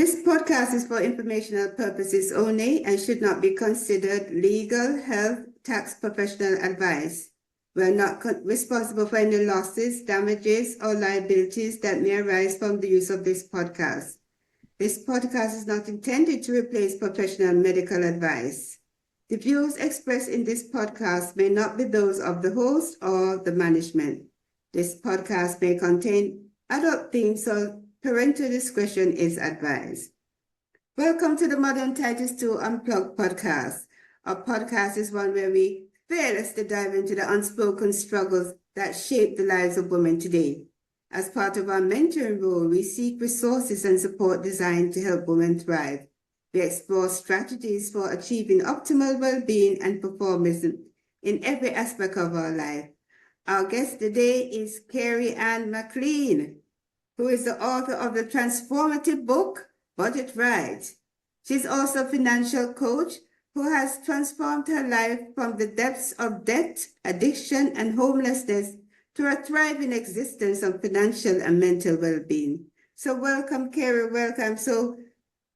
This podcast is for informational purposes only and should not be considered legal, health, tax, professional advice. We are not responsible for any losses, damages, or liabilities that may arise from the use of this podcast. This podcast is not intended to replace professional medical advice. The views expressed in this podcast may not be those of the host or the management. This podcast may contain adult themes, so parental discretion is advised. Welcome to the Modern Titus 2 Unplugged podcast. Our podcast is one where we fearlessly dive into the unspoken struggles that shape the lives of women today. As part of our mentoring role, we seek resources and support designed to help women thrive. We explore strategies for achieving optimal well-being and performance in every aspect of our life. Our guest today is Kerry Ann McLean, who is the author of the transformative book, Budget Right. She's also a financial coach who has transformed her life from the depths of debt, addiction, and homelessness to a thriving existence of financial and mental well-being. So welcome, Kerry, welcome. So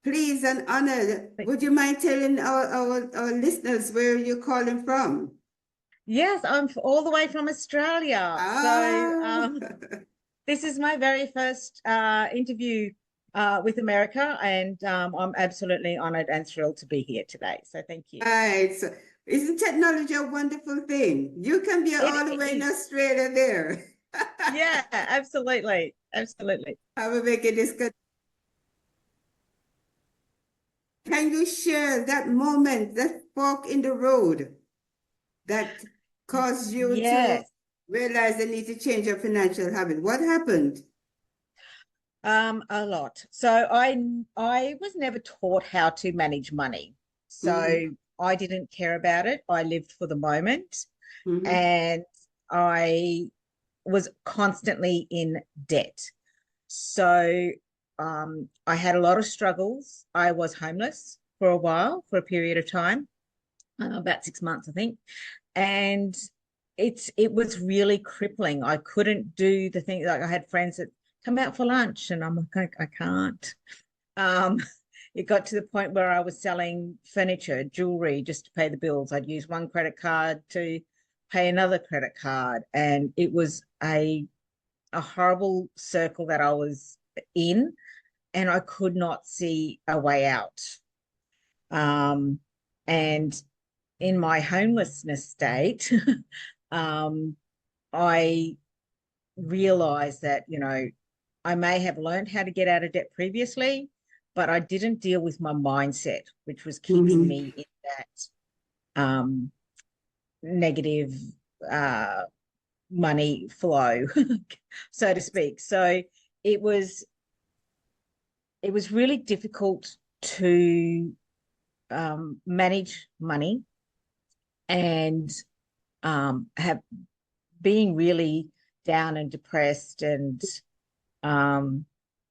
pleased and honored. Would you mind telling our listeners where you're calling from? Yes, I'm all the way from Australia. So this is my very first interview with America, and I'm absolutely honored and thrilled to be here today. So thank you. Right. So isn't technology a wonderful thing? You can be all the way in Australia there. Yeah, absolutely. Absolutely. I will make this good. Can you share that moment, that fork in the road that caused you to realize the need to change your financial habit? What happened? A lot. So I was never taught how to manage money. So I didn't care about it. I lived for the moment, and I was constantly in debt. So I had a lot of struggles. I was homeless for a while, for a period of time, about 6 months, I think. And it was really crippling. I couldn't do the thing. Like I had friends that come out for lunch, and I'm like, I can't. It got to the point where I was selling furniture, jewelry, just to pay the bills. I'd use one credit card to pay another credit card, and it was a horrible circle that I was in, and I could not see a way out. And in my homelessness state, I realized that, I may have learned how to get out of debt previously, but I didn't deal with my mindset, which was keeping me in that negative money flow, so to speak. So it was really difficult to manage money and have being really down and depressed and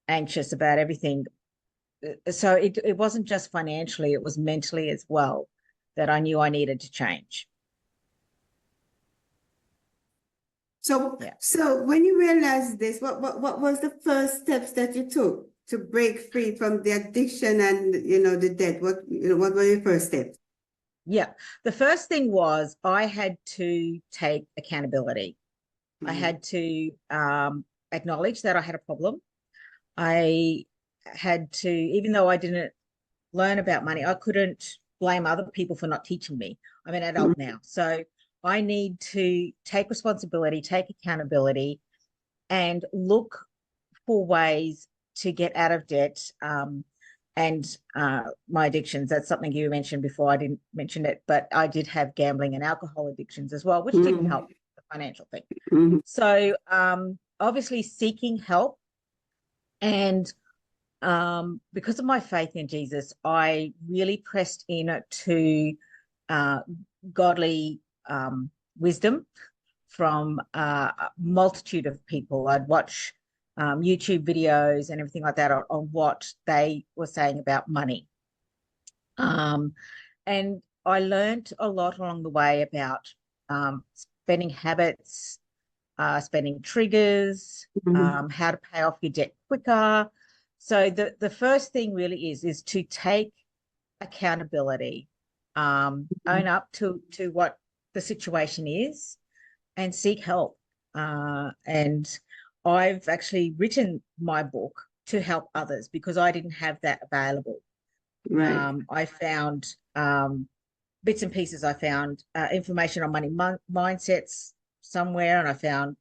anxious about everything. So it wasn't just financially, it was mentally as well that I knew I needed to change. So when you realized this, what was the first steps that you took to break free from the addiction and the debt? What were your first steps? Yeah, the first thing was I had to take accountability. I had to acknowledge that I had a problem. I had to, even though I didn't learn about money, I couldn't blame other people for not teaching me. I'm an adult now, so I need to take responsibility, take accountability, and look for ways to get out of debt and my addictions. That's something you mentioned before. I didn't mention it, but I did have gambling and alcohol addictions as well, which didn't help the financial thing. So obviously seeking help, and because of my faith in Jesus, I really pressed in to godly wisdom from a multitude of people. I'd watch YouTube videos and everything like that on what they were saying about money. And I learned a lot along the way about spending habits, spending triggers, how to pay off your debt quicker. So the first thing really is to take accountability, own up to what the situation is, and seek help. And I've actually written my book to help others because I didn't have that available. Right. I found bits and pieces. I found information on money mindsets somewhere, and I found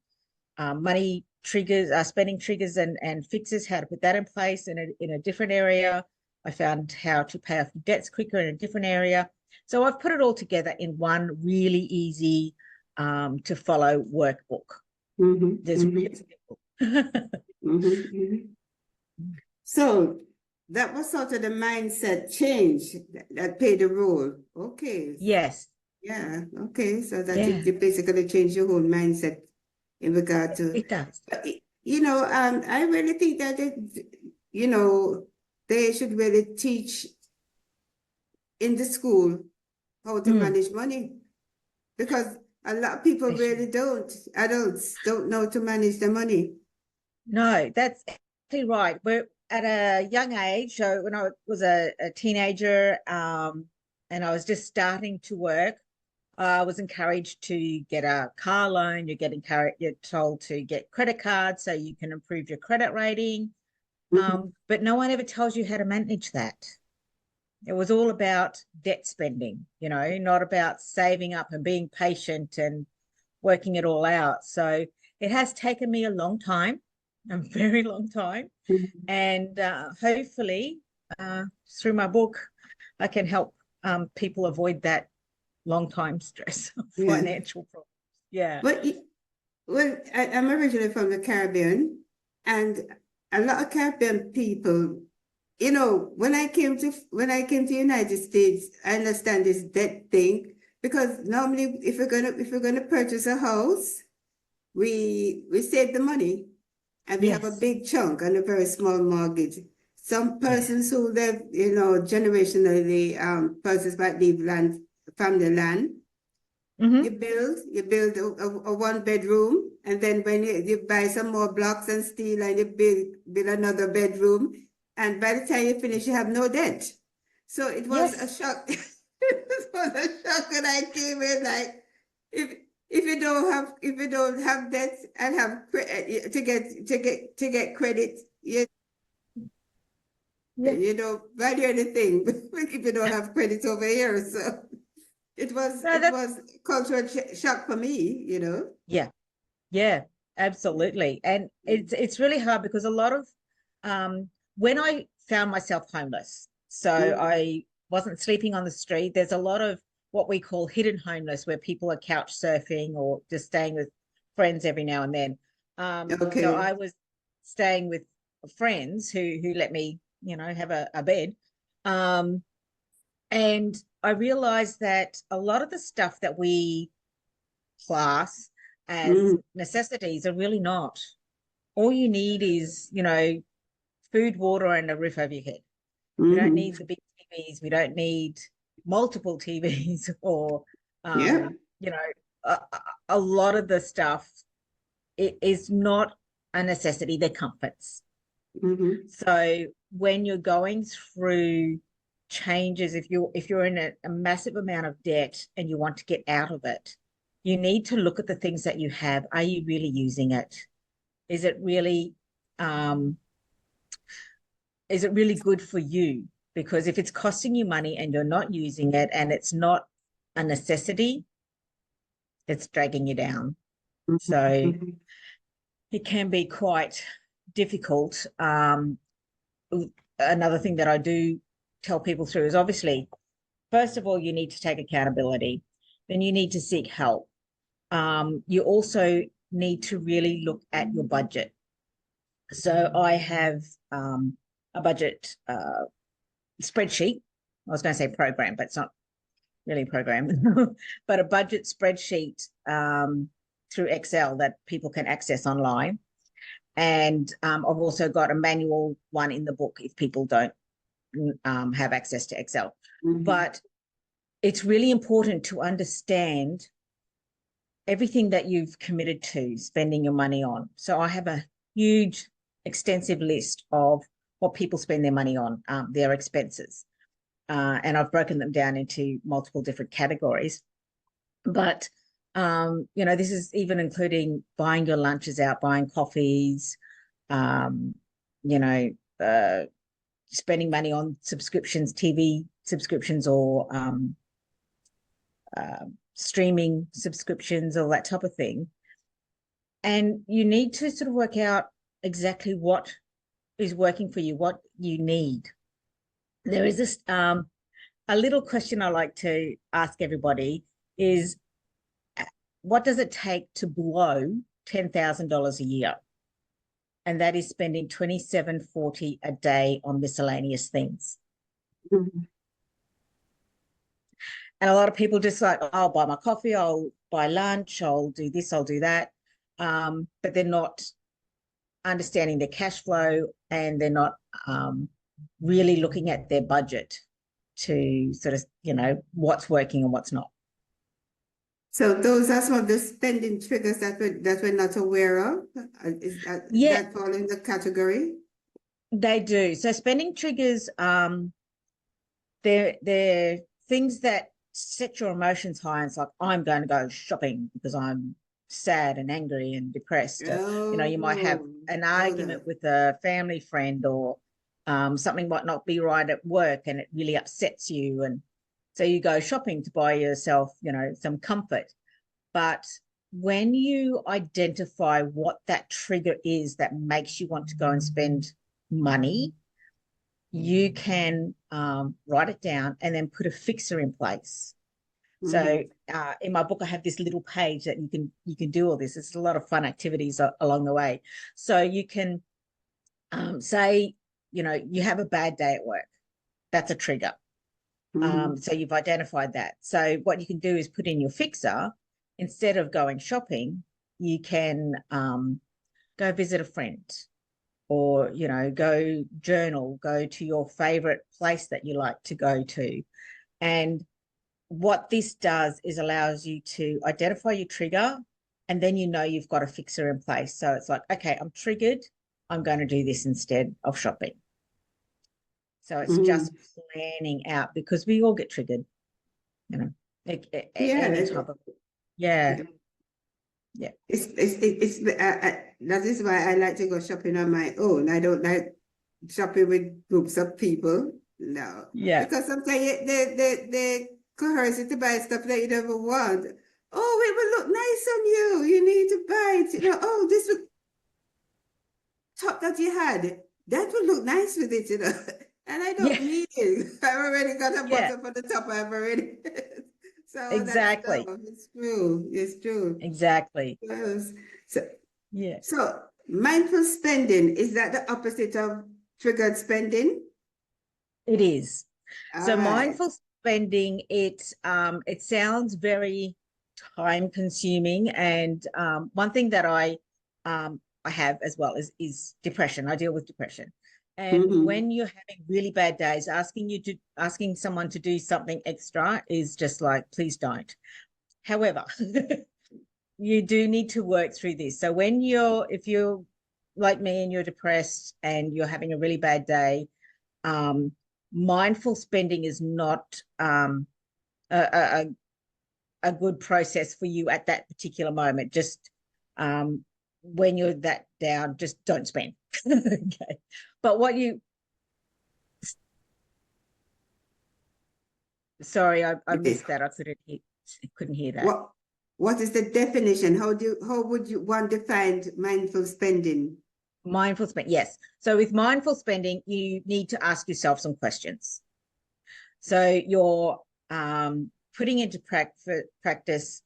money triggers, spending triggers and fixes, how to put that in place in a different area. I found how to pay off debts quicker in a different area. So I've put it all together in one really easy to follow workbook. There's really simple. So that was sort of the mindset change that played a role. Okay. Yes. Yeah. Okay. So that Yeah. you basically changed your whole mindset in regard to It does. I really think that they should really teach in the school how to manage money, because a lot of people really don't. Adults don't know to manage the money. No, that's exactly right. We're at a young age. So when I was a teenager, and I was just starting to work, I was encouraged to get a car loan. You're told to get credit cards so you can improve your credit rating. But no one ever tells you how to manage that. It was all about debt spending, not about saving up and being patient and working it all out. So it has taken me a long time, a very long time. And hopefully through my book, I can help people avoid that long time stress of financial problems. Yeah. Well, I'm originally from the Caribbean, and a lot of Caribbean people, when I came to the United States, I understand this debt thing, because normally if we're gonna purchase a house, we save the money and we have a big chunk and a very small mortgage. Some persons who live, generationally, persons might leave land, family land. You build a one bedroom, and then when you buy some more blocks and steel, and you build another bedroom, and by the time you finish, you have no debt. So it was a shock. It was a shock when I came in, like, if you don't have debt and have to get credit, you don't value anything if you don't have credit over here. So it was cultural shock for me, Yeah. Yeah, absolutely. And it's really hard because a lot of when I found myself homeless, so I wasn't sleeping on the street. There's a lot of what we call hidden homeless, where people are couch surfing or just staying with friends every now and then. So I was staying with friends who let me, have a bed. And I realized that a lot of the stuff that we class as necessities are really not. All you need is, food, water, and a roof over your head. We don't need the big TVs. We don't need multiple TVs or, a lot of the stuff, it is not a necessity. They're comforts. So when you're going through changes, if you're in a massive amount of debt and you want to get out of it, you need to look at the things that you have. Are you really using it? Is it really good for you? Because if it's costing you money and you're not using it and it's not a necessity, it's dragging you down. So it can be quite difficult. Another thing that I do tell people through is, obviously, first of all, you need to take accountability. Then you need to seek help. You also need to really look at your budget. So I have a budget spreadsheet. I was going to say program, but it's not really a program, but a budget spreadsheet through Excel that people can access online. And I've also got a manual one in the book if people don't have access to Excel. But it's really important to understand everything that you've committed to spending your money on. So I have a huge, extensive list of what people spend their money on, their expenses. And I've broken them down into multiple different categories. But, you know, this is even including buying your lunches out, buying coffees, you know, spending money on subscriptions, TV subscriptions, or streaming subscriptions, all that type of thing. And you need to sort of work out exactly what is working for you, what you need. There is this a little question I like to ask everybody is, what does it take to blow $10,000 a year? And that is spending $27.40 a day on miscellaneous things. Mm-hmm. And a lot of people just like, I'll buy my coffee, I'll buy lunch, I'll do this, I'll do that. But they're not understanding their cash flow, and they're not really looking at their budget to sort of, you know, what's working and what's not. So those are some of the spending triggers that we're not aware of. Is that fall in the category? They do. So spending triggers, they're things that set your emotions high. And it's like, I'm going to go shopping because I'm sad and angry and depressed. Oh, you know, you might have an argument with a family friend, or something might not be right at work and it really upsets you. And so you go shopping to buy yourself, you know, some comfort. But when you identify what that trigger is that makes you want to go and spend money, you can write it down and then put a fixer in place. So in my book, I have this little page that you can do all this. It's a lot of fun activities along the way. So you can say, you know, you have a bad day at work. That's a trigger. So you've identified that. So what you can do is put in your fixer. Instead of going shopping, you can go visit a friend, or, you know, go journal, go to your favorite place that you like to go to. And what this does is allows you to identify your trigger, and then you know you've got a fixer in place. So it's like, okay, I'm triggered, I'm going to do this instead of shopping. So it's just planning out, because we all get triggered, you know, any type of, yeah. It's that is why I like to go shopping on my own. I don't like shopping with groups of people. No. Yeah. Because sometimes they coerce you to buy stuff that you never want. Oh, it will look nice on you. You need to buy it. You know, oh, this top that you had, that would look nice with it, you know. And I don't need it. I've already got a button for the top. I've already. So exactly. It's true. It's true. Exactly. So yeah. So mindful spending, is that the opposite of triggered spending? It is. So right. Mindful spending, it sounds very time consuming, and one thing that I have as well is depression. I deal with depression. And when you're having really bad days, asking someone to do something extra is just like, please don't. However, you do need to work through this. So if you're like me and you're depressed and you're having a really bad day, mindful spending is not a good process for you at that particular moment. Just when you're that down, just don't spend. Okay. But sorry, I missed that. I couldn't hear that. What is the definition? How would one define mindful spending? Mindful spending, yes. So with mindful spending, you need to ask yourself some questions. So you're putting into practice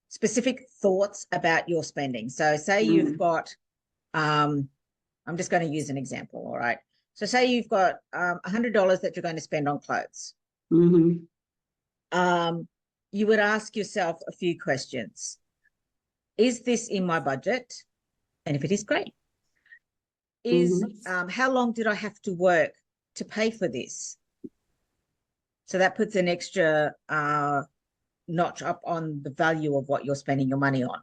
specific thoughts about your spending. So say you've got, I'm just going to use an example, all right? So say you've got $100 that you're going to spend on clothes. You would ask yourself a few questions. Is this in my budget? And if it is, great. How long did I have to work to pay for this? So that puts an extra notch up on the value of what you're spending your money on.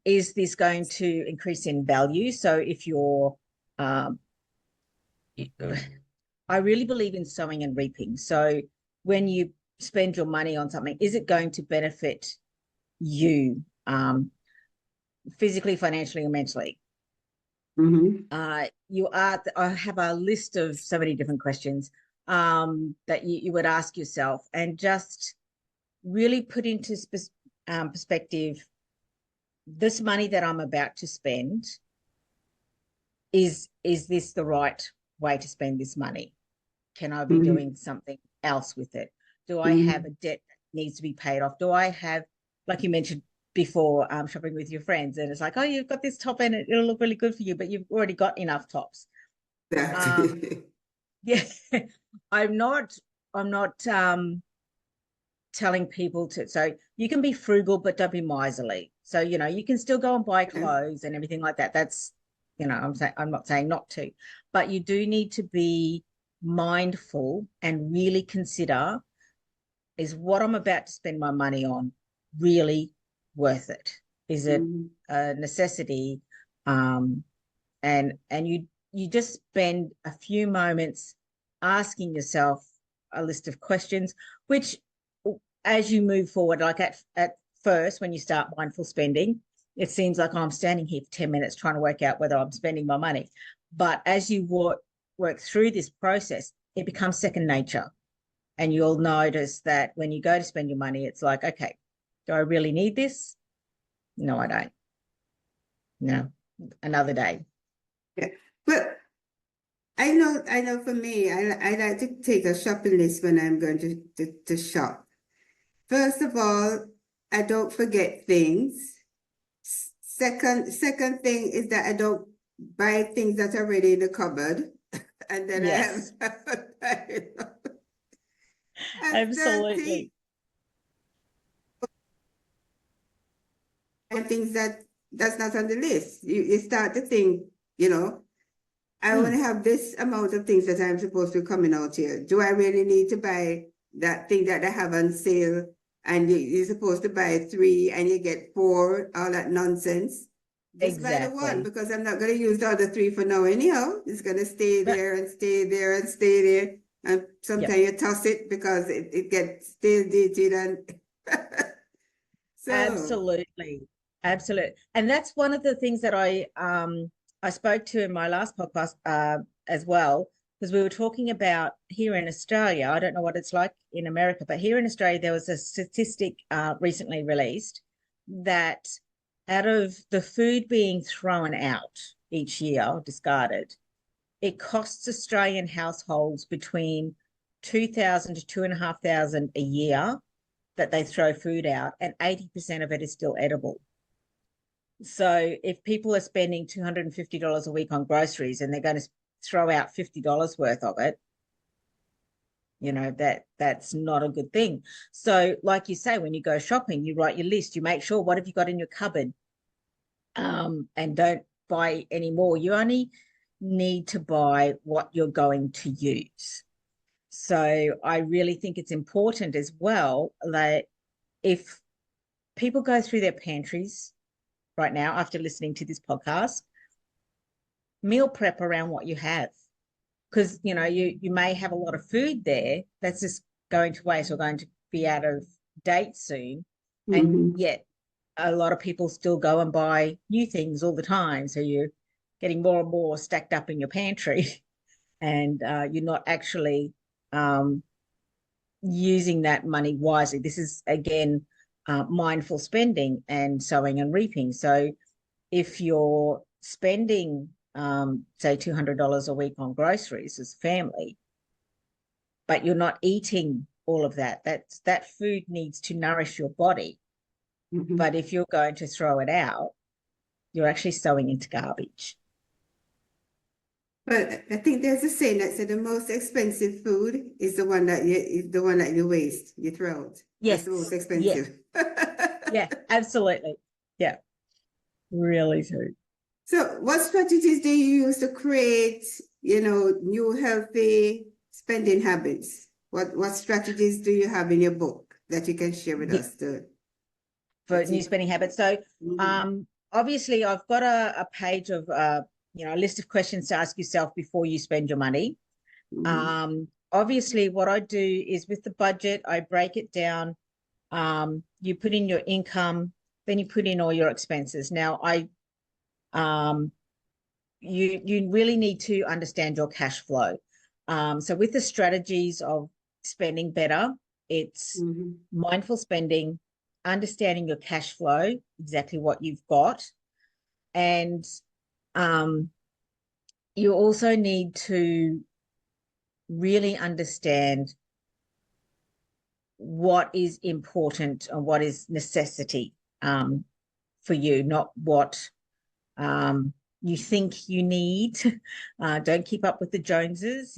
Is this going to increase in value? So if you're um, I really believe in sowing and reaping. So when you spend your money on something, is it going to benefit you physically, financially, or mentally? I have a list of so many different questions that you would ask yourself, and just really put into perspective, this money that I'm about to spend, is this the right way to spend this money? Can I be doing something else with it? Do I have a debt that needs to be paid off? Do I have, like you mentioned before, shopping with your friends, and it's like, oh, you've got this top and it'll look really good for you, but you've already got enough tops. Exactly. Yeah, I'm not telling people to, so you can be frugal, but don't be miserly. So, you can still go and buy clothes and everything like that. That's, I'm not saying not to, but you do need to be mindful and really consider, is what I'm about to spend my money on really worth it? Is it a necessity? And you just spend a few moments asking yourself a list of questions, which, as you move forward, like at first, when you start mindful spending, it seems like, oh, I'm standing here for 10 minutes trying to work out whether I'm spending my money. But as you work through this process, it becomes second nature. And you'll notice that when you go to spend your money, it's like, okay, do I really need this? No, I don't. No, another day. Yeah. But I know for me, I like to take a shopping list when I'm going to shop. First of all, I don't forget things. Second thing is that I don't buy things that are already in the cupboard, and then Yes, I have and third thing, absolutely. and things that's not on the list. You start to think, I only have this amount of things that I'm supposed to be coming out here. Do I really need to buy that thing that I have on sale? And you're supposed to buy 3 and you get 4, all that nonsense. Just buy the one, Exactly. because I'm not going to use the other 3 for now anyhow. It's going to stay there and stay there and stay there. And sometimes Yep. you toss it because it gets stale dated and so. Absolutely. Absolutely. And that's one of the things that I spoke to in my last podcast as well, because we were talking about here in Australia. I don't know what it's like in America, but here in Australia, there was a statistic recently released that out of the food being thrown out each year, discarded, it costs Australian households between 2,000 to 2,500 a year that they throw food out, and 80% of it is still edible. So if people are spending $250 a week on groceries and they're going to throw out $50 worth of it, that's not a good thing. So like you say, when you go shopping, you write your list, you make sure, what have you got in your cupboard, and don't buy any more. You only need to buy what you're going to use. So I really think it's important as well that if people go through their pantries right now after listening to this podcast, meal prep around what you have. Because, you may have a lot of food there that's just going to waste or going to be out of date soon. And yet a lot of people still go and buy new things all the time. So you're getting more and more stacked up in your pantry and you're not actually using that money wisely. This is, again, mindful spending and sowing and reaping. So if you're spending, say, $200 a week on groceries as a family, but you're not eating all of that, that food needs to nourish your body. But if you're going to throw it out, you're actually sowing into garbage. But I think there's a saying that said the most expensive food is the one that you waste, you throw out. That's the most Yes. Yeah. expensive. Yeah, absolutely. Yeah, really true. So what strategies do you use to create, new healthy spending habits? What strategies do you have in your book that you can share with Yeah, us to for new teach? spending habits. So obviously I've got a page of a list of questions to ask yourself before you spend your money. Obviously, what I do is with the budget, I break it down. You put in your income, then you put in all your expenses. Now, you really need to understand your cash flow. So with the strategies of spending better, it's mindful spending, understanding your cash flow, exactly what you've got. And you also need to really understand what is important and what is necessity for you, not what you think you need. Don't keep up with the Joneses,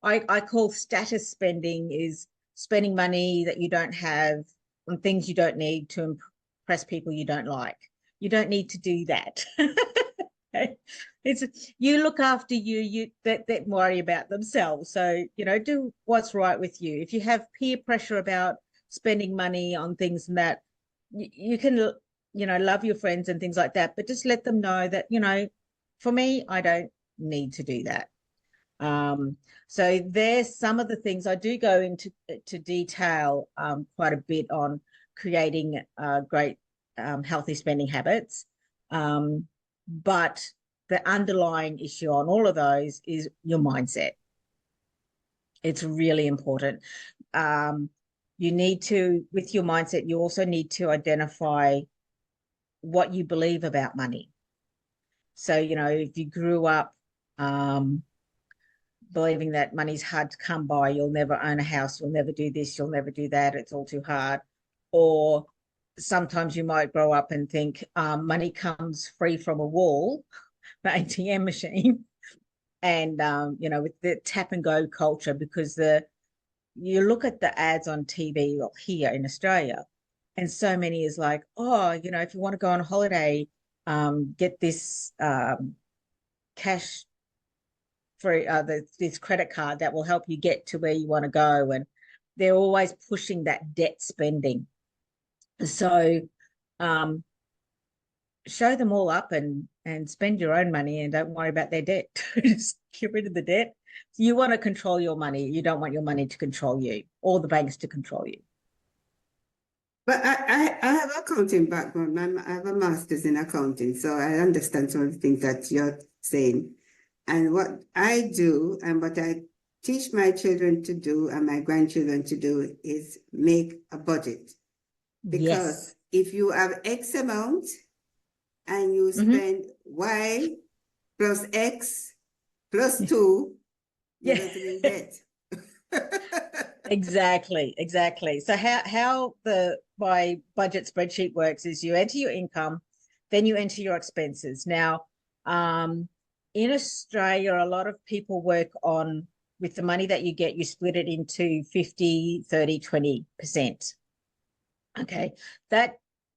I call status spending is spending money that you don't have on things you don't need to impress people you don't like. You don't need to do that. It's you look after you that worry about themselves. So, do what's right with you. If you have peer pressure about spending money on things and that, you can, love your friends and things like that, but just let them know that, for me, I don't need to do that. So there's some of the things I do go into detail quite a bit on creating great healthy spending habits. But the underlying issue on all of those is your mindset. It's really important. You need to, with your mindset, you also need to identify what you believe about money. So, if you grew up believing that money's hard to come by, you'll never own a house, you'll never do this, you'll never do that, it's all too hard. Or sometimes you might grow up and think money comes free from a wall, the ATM machine, and with the tap and go culture, because you look at the ads on TV here in Australia, and so many is like, if you want to go on a holiday, get this cash for this credit card that will help you get to where you want to go, and they're always pushing that debt spending. So show them all up and spend your own money and don't worry about their debt. Just get rid of the debt. You want to control your money. You don't want your money to control you or the banks to control you. But I have accounting background. I have a master's in accounting, so I understand some of the things that you're saying. And what I do and what I teach my children to do and my grandchildren to do is make a budget. Because if you have X amount and you spend Y plus X plus 2, you're going to be in debt. Exactly. So how my budget spreadsheet works is you enter your income, then you enter your expenses. Now, in Australia, a lot of people work on, with the money that you get, you split it into 50, 30, 20%. Okay. That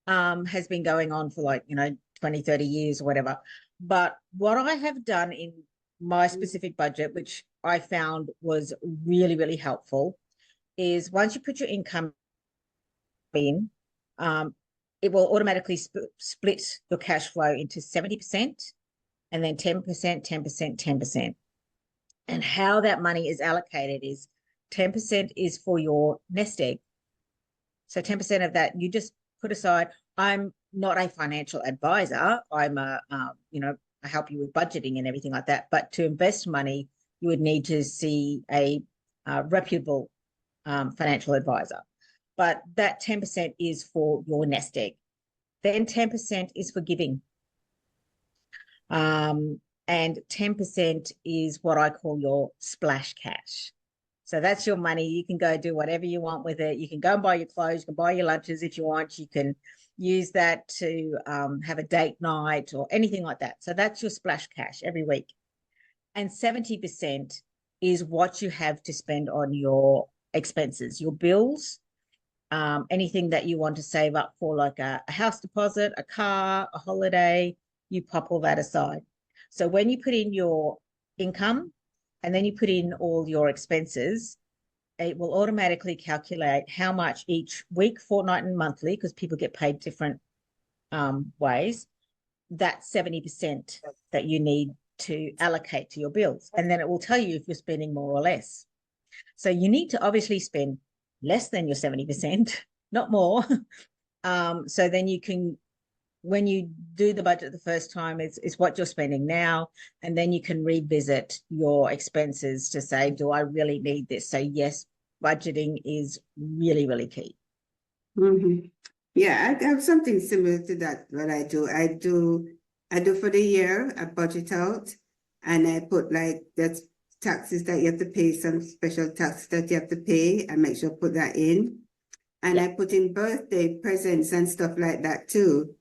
has been going on for 20, 30 years or whatever. But what I have done in my specific budget, which I found was really, really helpful, is once you put your income in, it will automatically split your cash flow into 70% and then 10%, 10%, 10%. And how that money is allocated is 10% is for your nest egg. So 10% of that you just put aside. I'm not a financial advisor. I'm I help you with budgeting and everything like that. But to invest money, you would need to see a reputable financial advisor. But that 10% is for your nest egg. Then 10% is for giving. And 10% is what I call your splash cash. So that's your money. You can go do whatever you want with it. You can go and buy your clothes, you can buy your lunches if you want. You can use that to have a date night or anything like that. So that's your splash cash every week. And 70% is what you have to spend on your expenses, your bills, anything that you want to save up for, like a house deposit, a car, a holiday, you pop all that aside. So when you put in your income and then you put in all your expenses, it will automatically calculate how much each week, fortnight, and monthly, because people get paid different ways, that 70% that you need to allocate to your bills. And then it will tell you if you're spending more or less. So you need to obviously spend less than your 70%, not more. So then you can, when you do the budget the first time, it's what you're spending now. And then you can revisit your expenses to say, do I really need this? So yes, budgeting is really, really key. Mm-hmm. Yeah, I have something similar to that. What I do for the year, I budget out and I put like that's taxes that you have to pay, some special taxes that you have to pay. I make sure I put that in. And I put in birthday presents and stuff like that too,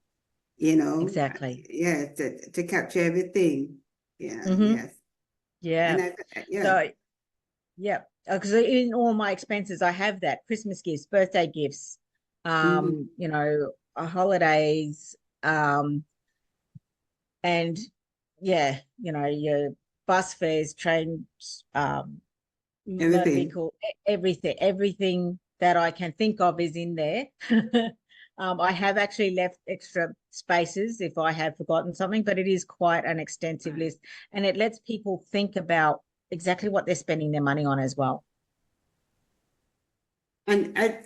you know. Exactly. Yeah, to capture everything. Yeah, yes. Yeah. And yeah. So, yeah, because in all my expenses, I have that Christmas gifts, birthday gifts, you know, holidays, and yeah, you know, your bus fares, trains, motor vehicle, everything that I can think of is in there. I have actually left extra spaces if I have forgotten something, but it is quite an extensive list, and it lets people think about exactly what they're spending their money on as well. And I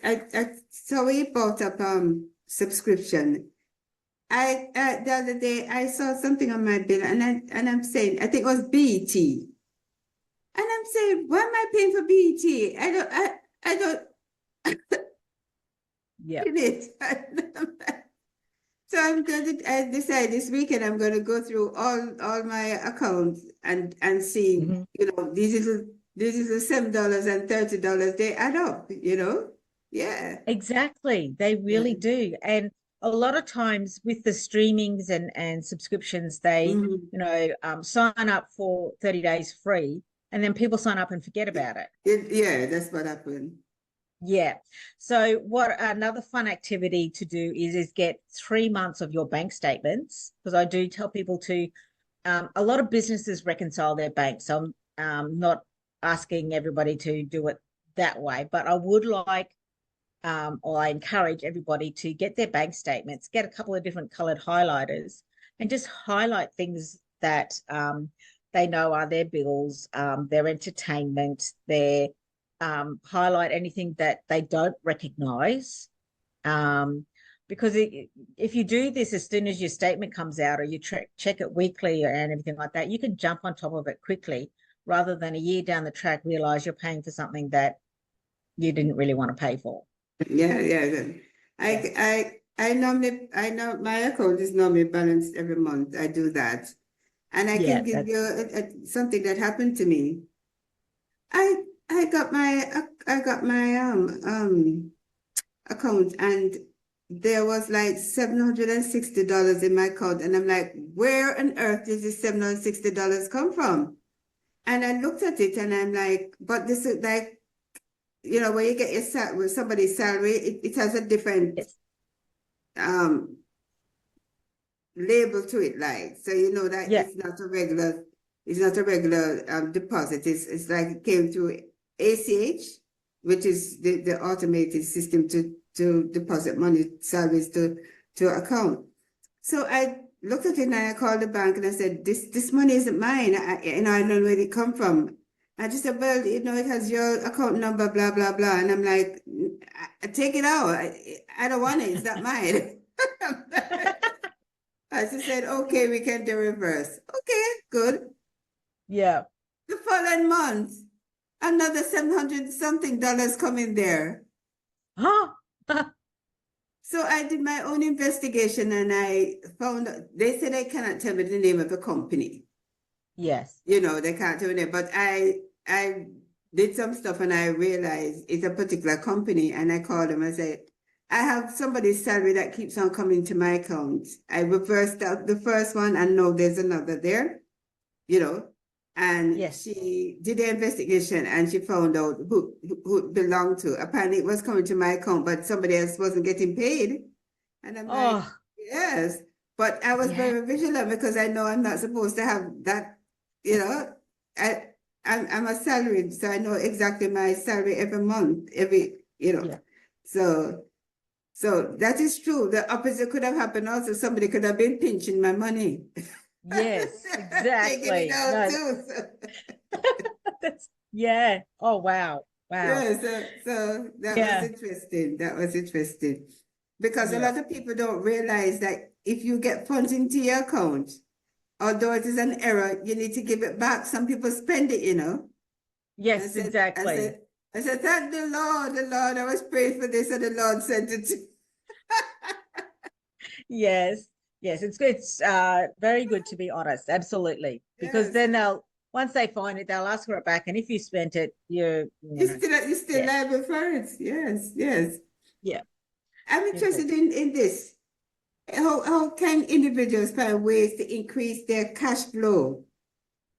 so we bought up subscription. The other day I saw something on my bill and I'm saying I think it was BT. And I'm saying, why am I paying for BT? I don't Yeah. it. So I decided this weekend I'm going to go through all my accounts and see, you know, these little $7 and $30, they add up, you know? Yeah. Exactly. They really do. And a lot of times with the streamings and subscriptions, they, you know, sign up for 30 days free, and then people sign up and forget about it. Yeah, that's what happened. Yeah. So what another fun activity to do is get 3 months of your bank statements, because I do tell people to, a lot of businesses reconcile their banks. So I'm not asking everybody to do it that way, but I would like, or I encourage everybody to get their bank statements, get a couple of different colored highlighters, and just highlight things that they know are their bills, their entertainment, their highlight anything that they don't recognize. Because if you do this as soon as your statement comes out, or you check it weekly and everything like that, you can jump on top of it quickly, rather than a year down the track realize you're paying for something that you didn't really want to pay for. Yeah. I know my account is normally balanced every month. I do that. And I can give you something that happened to me. I got my account and there was like $760 in my account, and I'm like, where on earth did this $760 come from? And I looked at it and I'm like, but this is like, you know, when you get your with somebody's salary, it has a different label to it, like, so you know that it's not a regular deposit. It's like it came through ACH, which is the automated system to deposit money, salaries to account. So I looked at it and I called the bank and I said, this money isn't mine. I don't know where it come from. I just said, well, you know, it has your account number, blah, blah, blah. And I'm like, take it out. I don't want it. It's not mine. I just said, okay, we can do reverse. Okay, good. Yeah. The following month, another $700 something come in there. Huh? So I did my own investigation and I found, they said they cannot tell me the name of the company. Yes. You know, they can't tell me, but I did some stuff and I realized it's a particular company, and I called them and said, I have somebody's salary that keeps on coming to my account. I reversed out the first one and now there's another there, you know. And she did the investigation and she found out who it belonged to. Apparently it was coming to my account, but somebody else wasn't getting paid. And I'm like, yes. But I was very vigilant because I know I'm not supposed to have that, you know. I'm a salaried, so I know exactly my salary every month, you know. So that is true. The opposite could have happened also. Somebody could have been pinching my money. Yes, Taking it exactly. out No, too. that's yeah. Oh wow. Wow. Yeah, so that was Yeah. interesting. That was interesting. Because a Yeah. lot of people don't realize that if you get funds into your account, although it is an error, you need to give it back. Some people spend it, you know. I Yes, said, I exactly. said, I said, thank the Lord, I was praying for this, and the Lord sent it to. Yes. Yes, it's very good to be honest. Absolutely. Because Yes, then they'll once they find it, they'll ask for it back. And if you spent it, you still yeah. liable for it. Yes, yes. Yeah. I'm Beautiful. interested in this. How can individuals find ways to increase their cash flow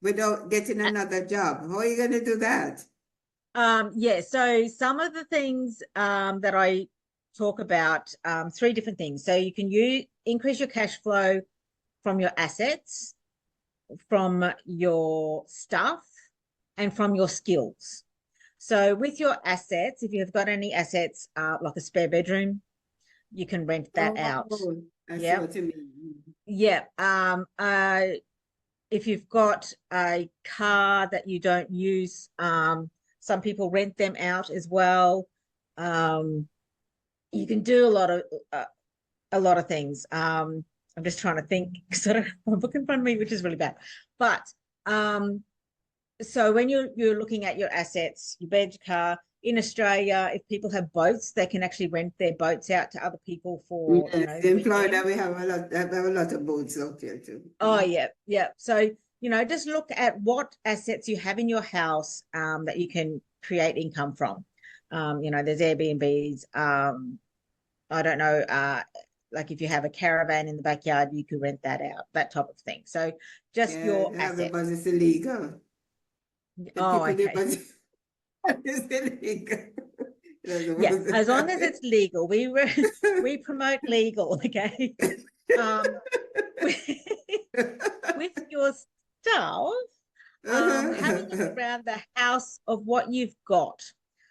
without getting another job? How are you going to do that? Yeah, so some of the things that I talk about, three different things. So you can increase your cash flow from your assets, from your stuff, and from your skills. So with your assets, if you've got any assets, like a spare bedroom, you can rent that out. Oh, I see Yeah. what you mean. Yeah. If you've got a car that you don't use, some people rent them out as well. Um, you can do a lot of things. I'm just trying to think because I don't have my book in front of me, which is really bad. But so when you're looking at your assets, your bed, your car in Australia, if people have boats, they can actually rent their boats out to other people for Yes, the in Florida weekend. we have a lot of boats out here too. Oh, yeah, yeah. So, just look at what assets you have in your house that you can create income from. There's Airbnbs. I don't know, like if you have a caravan in the backyard, you could rent that out, that type of thing. So just Yeah, your they have it, but assets. it's illegal. The Oh, people do, okay. but it's illegal. Yeah, as long as That's it's legal, we promote legal, okay? Um, with, with your stuff, have a look uh-huh. around the house of what you've got.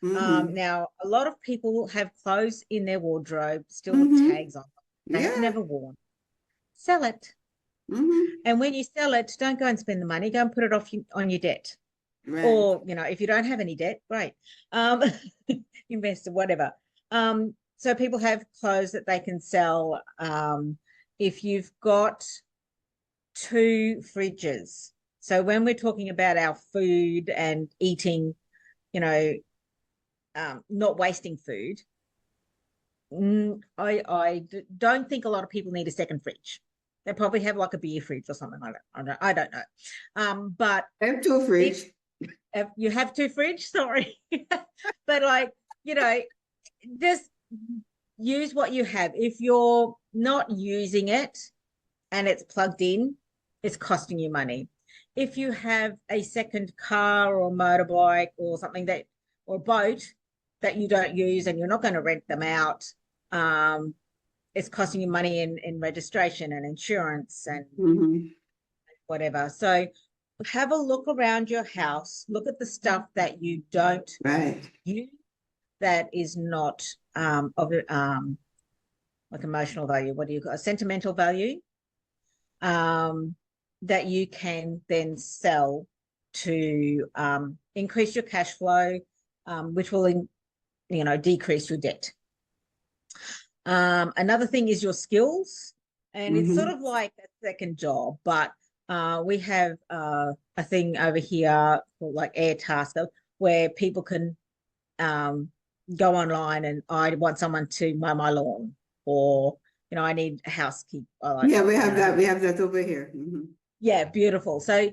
Mm-hmm. Now, a lot of people have clothes in their wardrobe still with Mm-hmm. tags on them. They have Yeah. never worn. Sell it. Mm-hmm. And when you sell it, don't go and spend the money. Go and put it off on your debt. Right. Or, if you don't have any debt, great. Um, invest or whatever. So people have clothes that they can sell. If you've got two fridges, so when we're talking about our food and eating, you know, not wasting food, I don't think a lot of people need a second fridge. They probably have like a beer fridge or something like that. I don't know. But I have two if fridge. you have two fridge, sorry, but like you know, just use what you have. If you're not using it and it's plugged in, it's costing you money. If you have a second car or motorbike or something or boat that you don't use and you're not going to rent them out, um, it's costing you money in registration and insurance and Mm-hmm. whatever. So have a look around your house, look at the stuff that you don't Right. use that is not of like emotional value. What do you call sentimental value? Um, that you can then sell to increase your cash flow, which will decrease your debt. Another thing is your skills, and it's sort Mm-hmm. of like a second job, but we have a thing over here called like Air Tasker where people can go online and I want someone to mow my lawn, or I need a housekeeper, like Yeah, we have that. We have that over here. Mm-hmm. yeah, beautiful. So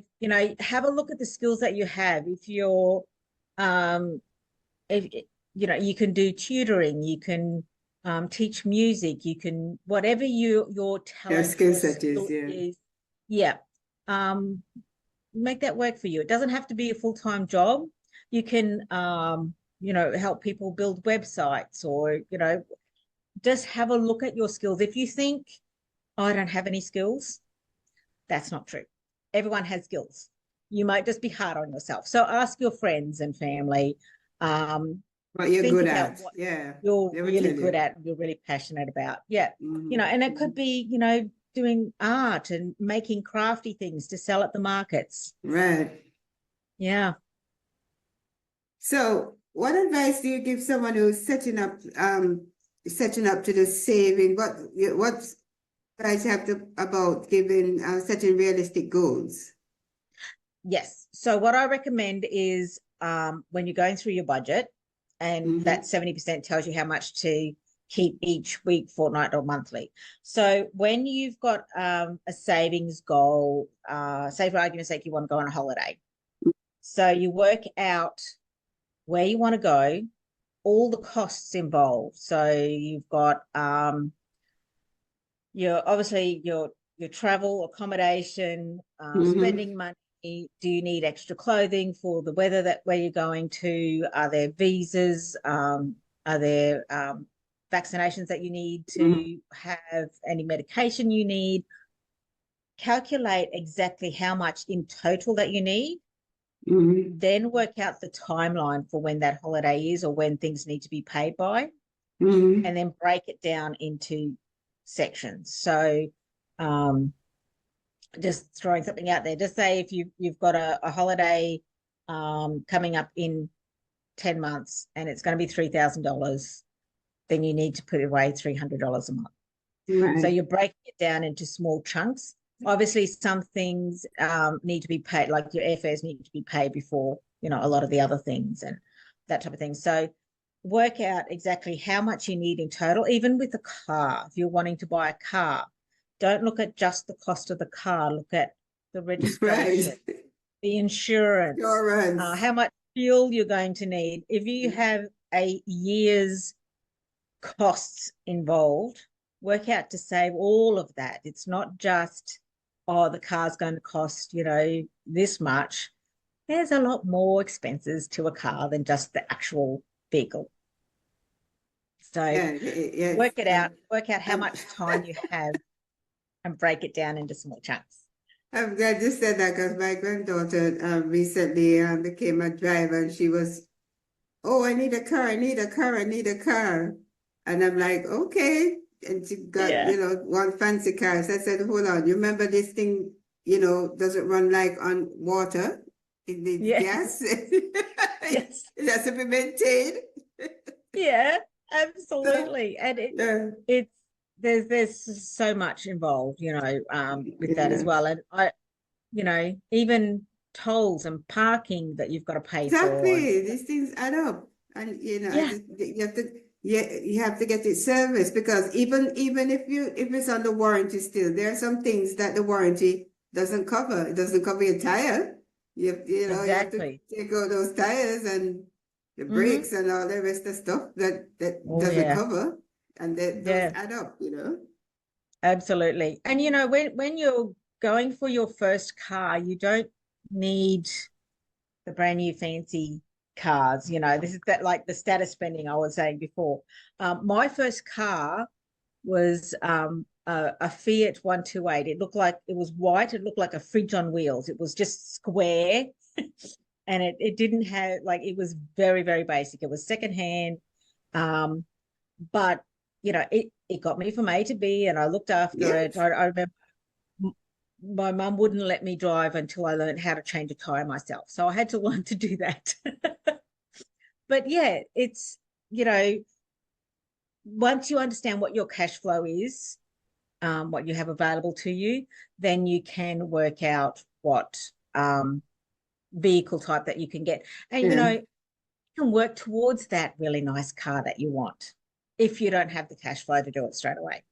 have a look at the skills that you have. If you're um if you can do tutoring, you can teach music, you can whatever your Our talent skill or set is, skill yeah. is, yeah. um Make that work for you. It doesn't have to be a full-time job. You can help people build websites, or just have a look at your skills. If you think, oh, I don't have any skills, that's not true. Everyone has skills. You might just be hard on yourself. So ask your friends and family, um, What you're think good about at. what Yeah. you're They will really tell good you. at and you're really passionate about. Yeah. Mhm. And it could be, doing art and making crafty things to sell at the markets. Right. Yeah. So, what advice do you give someone who's setting up to the saving? What advice you have about giving setting realistic goals? Yes. So what I recommend is when you're going through your budget, and that Mm-hmm. 70% tells you how much to keep each week, fortnight, or monthly. So when you've got a savings goal, say for argument's sake, you want to go on a holiday. So you work out where you want to go, all the costs involved. So you've got your travel, accommodation, Mm-hmm. spending money. Do you need extra clothing for the weather that where you're going to? Are there visas? Are there vaccinations that you need Mm-hmm. to have? Any medication you need? Calculate exactly how much in total that you need. Mm-hmm. Then work out the timeline for when that holiday is or when things need to be paid by, Mm-hmm. and then break it down into sections. So just throwing something out there, just say if you've got a holiday coming up in 10 months and it's going to be $3,000, then you need to put away $300 a month. So Right. you're breaking it down into small chunks. Obviously, some things need to be paid, like your airfares need to be paid before, a lot of the other things and that type of thing. So work out exactly how much you need in total, even with a car. If you're wanting to buy a car, don't look at just the cost of the car, look at the registration, Right. the insurance, Insurance. how much fuel you're going to need. If you have a year's costs involved, work out to save all of that. It's not just, oh, the car's going to cost, this much. There's a lot more expenses to a car than just the actual vehicle. So Yeah. Yes. work it out, work out how I'm, much time you have and break it down into small chunks. I'm glad you said that because my granddaughter recently became a driver and she was, oh, I need a car, I need a car, I need a car. And I'm like, okay. And she got, Yeah. one fancy car. So I said, hold on, you remember this thing, doesn't run like on water? It needs gas. Yes. Yes. It has to be maintained. Yeah, So, absolutely. And yeah, it's there's so much involved, with that as yeah. well. And even tolls and parking that you've got to pay for. And Exactly. These things add up. And I yeah, just you have to get it serviced because even if it's under warranty still, there are some things that the warranty doesn't cover. It doesn't cover your tire. You have to exactly. take out those tires and the Hmm. brakes and all the rest of stuff that Oh doesn't yeah, cover. And those yeah, add up. absolutely. And when you're going for your first car, you don't need the brand new fancy cars. This is that like the status spending I was saying before. My first car was a Fiat 128. It looked like it was white. It looked like a fridge on wheels. It was just square, and it didn't have like it was very very basic. It was secondhand, but it got me from A to B, and I looked after it. Yes. I remember my mum wouldn't let me drive until I learned how to change a tire myself, so I had to learn to do that. But yeah, it's once you understand what your cash flow is, what you have available to you, then you can work out what vehicle type that you can get. And, Yeah. you can work towards that really nice car that you want if you don't have the cash flow to do it straight away.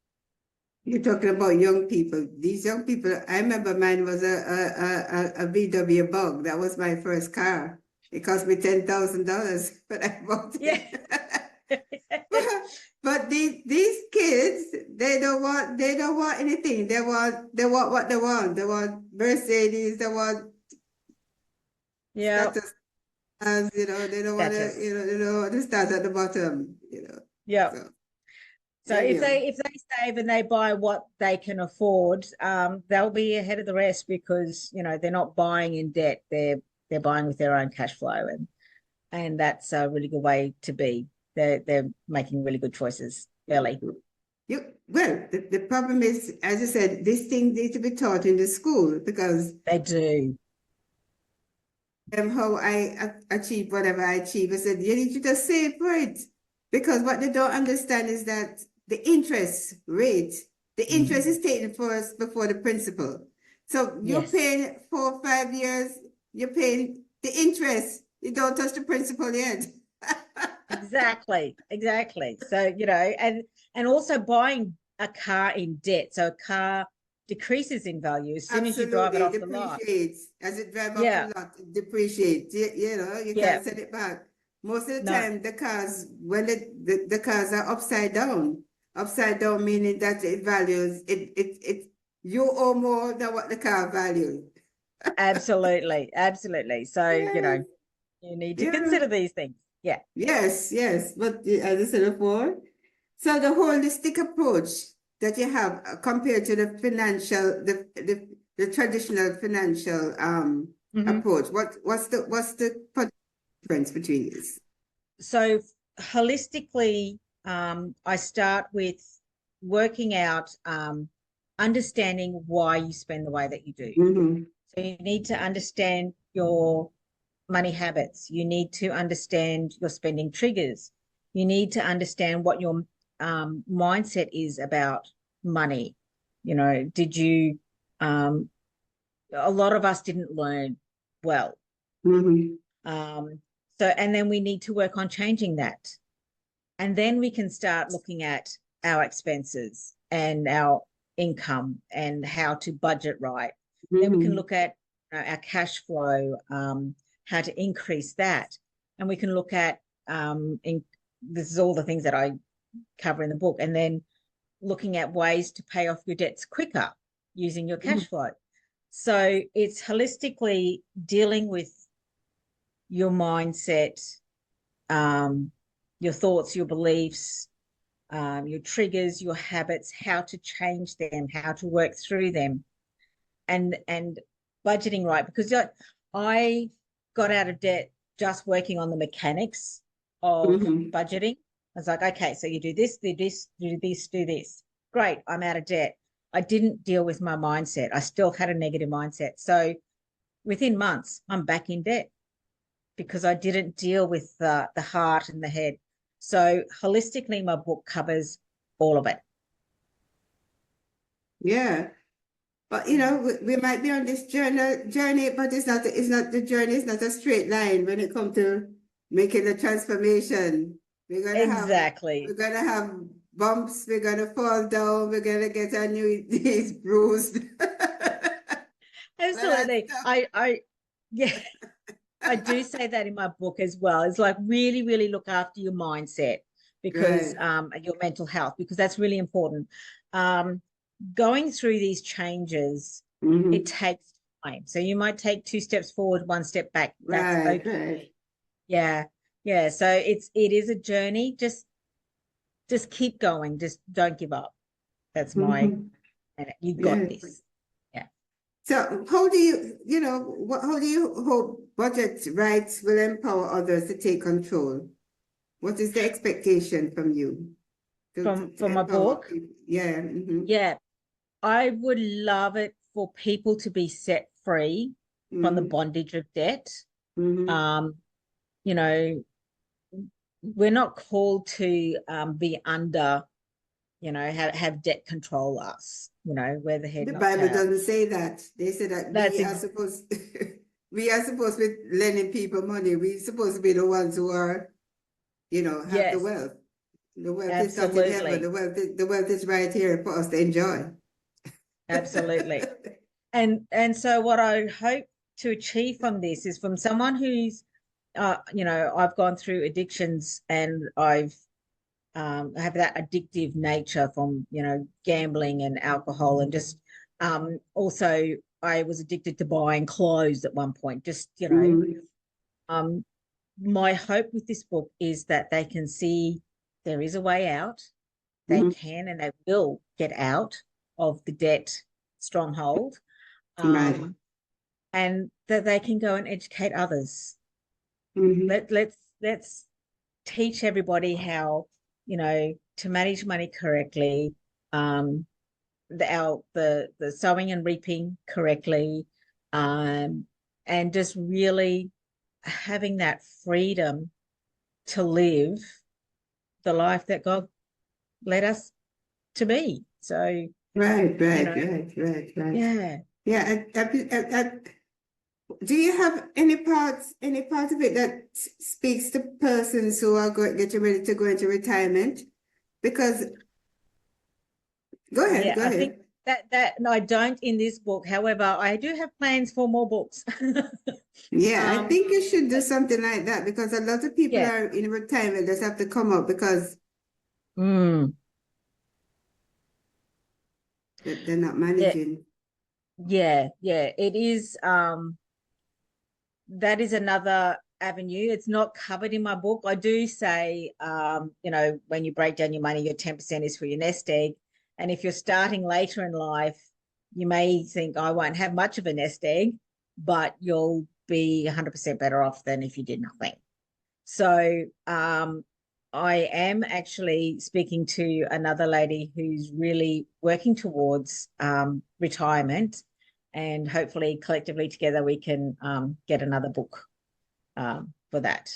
You're talking about young people. These young people, I remember mine was a VW Bug. That was my first car. It cost me $10,000 when I bought Yeah. it. But these kids, they don't want anything. They want what they want. They want Mercedes, they want Yeah. status as, they don't want to, Status. they don't want to start at the bottom. Yeah. So So if anyway. they save and they buy what they can afford, they'll be ahead of the rest because they're not buying in debt. They're buying with their own cash flow, and And that's a really good way to be. They're making really good choices early. Well, the problem is, as I said, these things need to be taught in the school, because They do. how I achieve whatever I achieve. I said, you need to just save for it. Because what they don't understand is that the interest rate, the interest is taken first before the principal. So you're Yes, paying 4 or 5 years, you're paying the interest. You don't touch the principal yet. exactly. So, and also buying a car in debt. So a car decreases in value as soon as you drive it Absolutely, off the lot. depreciates. As it drive off the Yeah, lot, it depreciates. You yeah. can't set it back. Most of the No, time, the cars, when the cars are upside down meaning that it values, you owe more than what the car values. absolutely. So, Yes, you need to yeah, consider these things. Yeah. yes. But as I said before, so the holistic approach that you have compared to the financial, the traditional financial Mhm. approach, what's the difference between these? So holistically, I start with working out, understanding why you spend the way that you do. Mm-hmm. So you need to understand your money habits. You need to understand your spending triggers. You need to understand what your mindset is about money. Did you, um, a lot of us didn't learn well. Mm-hmm. Um, and then we need to work on changing that. And then we can start looking at our expenses and our income and how to budget right. Then we can Mm-hmm. look at our cash flow, how to increase that. And we can look at, this is all the things that I cover in the book. And then looking at ways to pay off your debts quicker using your cash flow. So it's holistically dealing with your mindset, um, your thoughts, your beliefs, your triggers, your habits, how to change them, how to work through them, and budgeting right. Because I got out of debt just working on the mechanics of Mm-hmm. budgeting. I was like, okay, so you do this, do this, do this, do this. Great, I'm out of debt. I didn't deal with my mindset. I still had a negative mindset. So within months, I'm back in debt because I didn't deal with the heart and the head. So holistically, my book covers all of it. Yeah. But we might be on this journey, but it's not the journey, it's not a straight line when it comes to making the transformation. We're gonna have we're Exactly. gonna have bumps, we're gonna fall down, we're gonna get our knees bruised. But that's Absolutely. tough. Yeah, I do say that in my book as well. It's like really, really look after your mindset because Right. your mental health, because that's really important. Um, Going through these changes, it Mm-hmm. takes time. So you might take 2 steps forward, 1 step back. That's Right, okay. right. Yeah. Yeah. So it is a journey. Just keep going. Just don't give up. That's my, Mm-hmm. and you got Yeah. this. Yeah. So how do you hope budget rights will empower others to take control? What is the expectation from you to From my empower book. people? Yeah. Yeah. I would love it for people to be set free from the Mm-hmm. bondage of debt. Mm-hmm. Um, you know, we're not called to be under, have debt control us, we're the head, The not Bible tail. doesn't say that. They say that That's we ex are supposed we are supposed to be lending people money. We're supposed to be the ones who are, have the Yes, wealth. The wealth is not in heaven. absolutely. The wealth is right here for us to enjoy. Absolutely. And so what I hope to achieve from this is from someone who's I've gone through addictions and I have that addictive nature from gambling and alcohol and just also I was addicted to buying clothes at one point. Just Mm-hmm. um, my hope with this book is that they can see there is a way out. They Mm-hmm. can and they will get out of the debt stronghold, Right. and that they can go and educate others Let's teach everybody how, to manage money correctly, the sowing and reaping correctly, and just really having that freedom to live the life that God led us to be. So Right. yeah. Do you have any part of it that speaks to persons who are getting ready to go into retirement? Because go ahead. I think that no, I don't in this book. However, I do have plans for more books. Yeah, I think you should do something like that, because a lot of people are in retirement just have to come up because they're not managing. It is. That is another avenue. It's not covered in my book. I do say, when you break down your money, your 10% is for your nest egg. And if you're starting later in life, you may think, I won't have much of a nest egg, but you'll be 100% better off than if you did nothing. So I am actually speaking to another lady who's really working towards retirement, and hopefully collectively together we can get another book for that.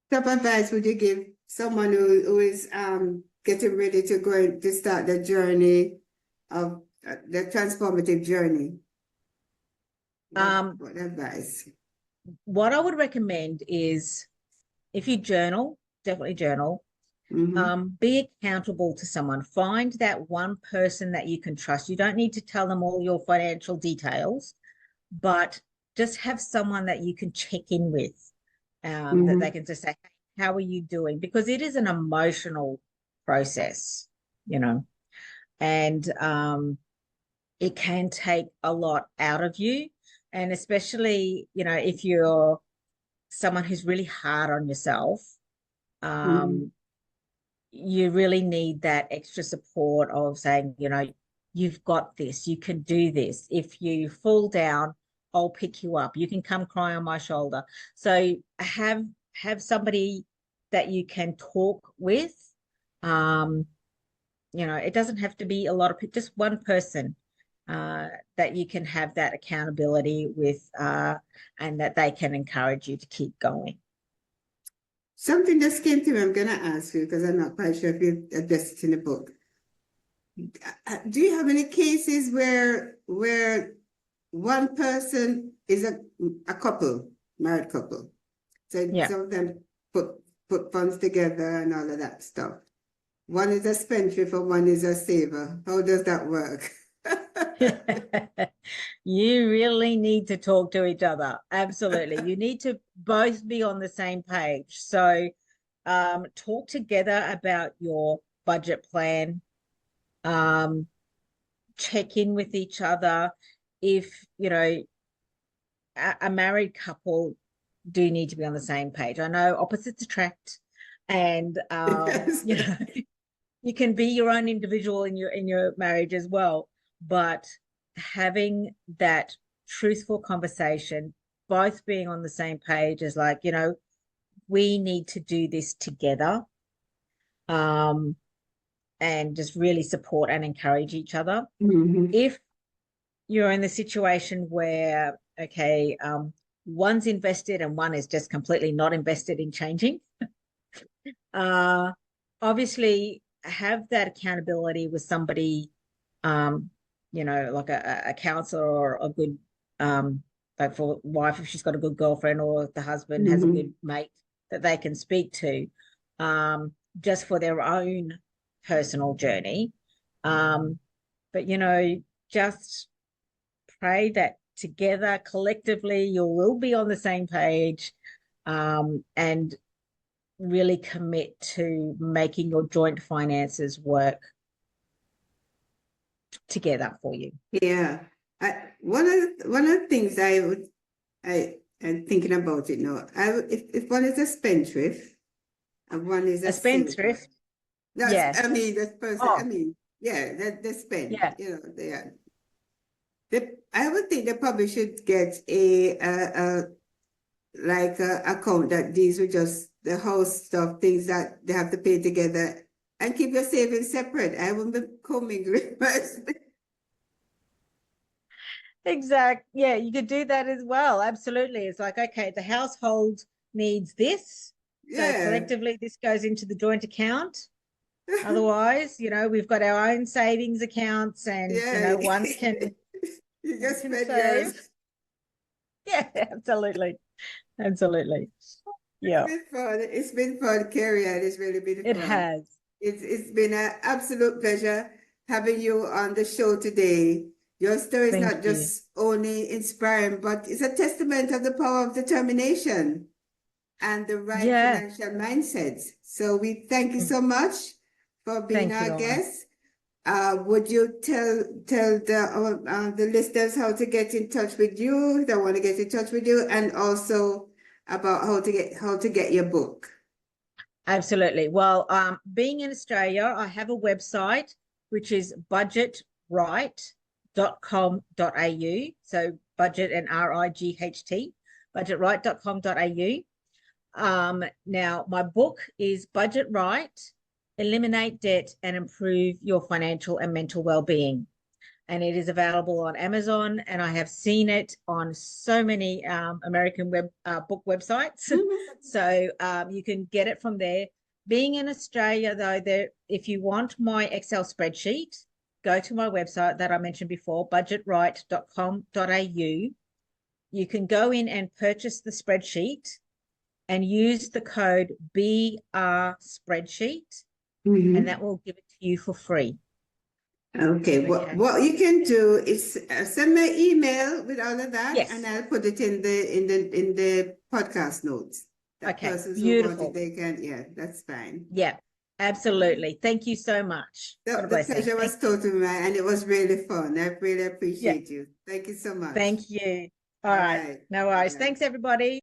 What advice would you give someone who is getting ready to start the journey of the transformative journey? What advice? What I would recommend is, if you journal, definitely journal. Be accountable to someone. Find that one person that you can trust. You don't need to tell them all your financial details, but just have someone that you can check in with, that they can just say, hey, how are you doing? Because it is an emotional process, and it can take a lot out of you. And especially, if you're someone who's really hard on yourself, you really need that extra support of saying, you've got this, you can do this. If you fall down, I'll pick you up. You can come cry on my shoulder. So have somebody that you can talk with. It doesn't have to be a lot of people, just one person that you can have that accountability with, and that they can encourage you to keep going. Something just came to me, I'm going to ask you, because I'm not quite sure if you addressed it in the book. Do you have any cases where one person is a couple, married couple? So some of them put funds together and all of that stuff. One is a spendthrift and one is a saver. How does that work? You really need to talk to each other. Absolutely. You need to both be on the same page. So talk together about your budget plan. Check in with each other. If, a married couple do need to be on the same page. I know opposites attract, and you can be your own individual in your marriage as well. But having that truthful conversation, both being on the same page, is like, we need to do this together, and just really support and encourage each other. If you're in the situation where, okay, one's invested and one is just completely not invested in changing, obviously have that accountability with somebody, like a counselor, or a good, like for wife, if she's got a good girlfriend, or if the husband has a good mate that they can speak to, just for their own personal journey. But, just pray that together, collectively, you will be on the same page, and really commit to making your joint finances work together for you. Yeah. One of the things I'm thinking about it now. If one is a spendthrift and one is a spendthrift. I mean, that person. I mean, they spend. Yeah. They are. I would think they probably should get a account that deals with just the house stuff, things that they have to pay together, and keep your savings separate. I wouldn't be commingling. Yeah, you could do that as well. Absolutely. It's like, okay, the household needs this. So Yeah. collectively, this goes into the joint account. Otherwise, we've got our own savings accounts, and Yeah. one can You just can spend save. yours. Yeah, absolutely. Absolutely. Yeah, It's been fun, Kerry Ann. It's really been it fun. has. It's been an absolute pleasure having you on the show today. Your story is Thank not you. just only inspiring, but it's a testament of the power of determination and the right Yeah. financial mindsets. So we thank you so much for being Thank you, our Lorna. guest. Would you tell the listeners how to get in touch with you? They want to get in touch with you, and also about how to get your book. Absolutely. Well, being in Australia, I have a website which is budgetright.com.au. So budget and RIGHT, budgetright.com.au. Now, my book is Budget Right, Eliminate Debt and Improve Your Financial and Mental Well-Being. And it is available on Amazon, and I have seen it on so many American book websites. So you can get it from there. Being in Australia, though, if you want my Excel spreadsheet, go to my website that I mentioned before, budgetright.com.au. You can go in and purchase the spreadsheet and use the code BR spreadsheet, and that will give it to you for free. Okay. What you can do is send me an email with all of that, Yes. and I'll put it in the podcast notes. Okay, Persons beautiful. who want it, they can. Yeah, that's fine. Yeah, absolutely. Thank you so much. The pleasure was totally mine, and it was really fun. I really appreciate you. Thank you so much. Thank you. All right. No worries. Thanks, everybody.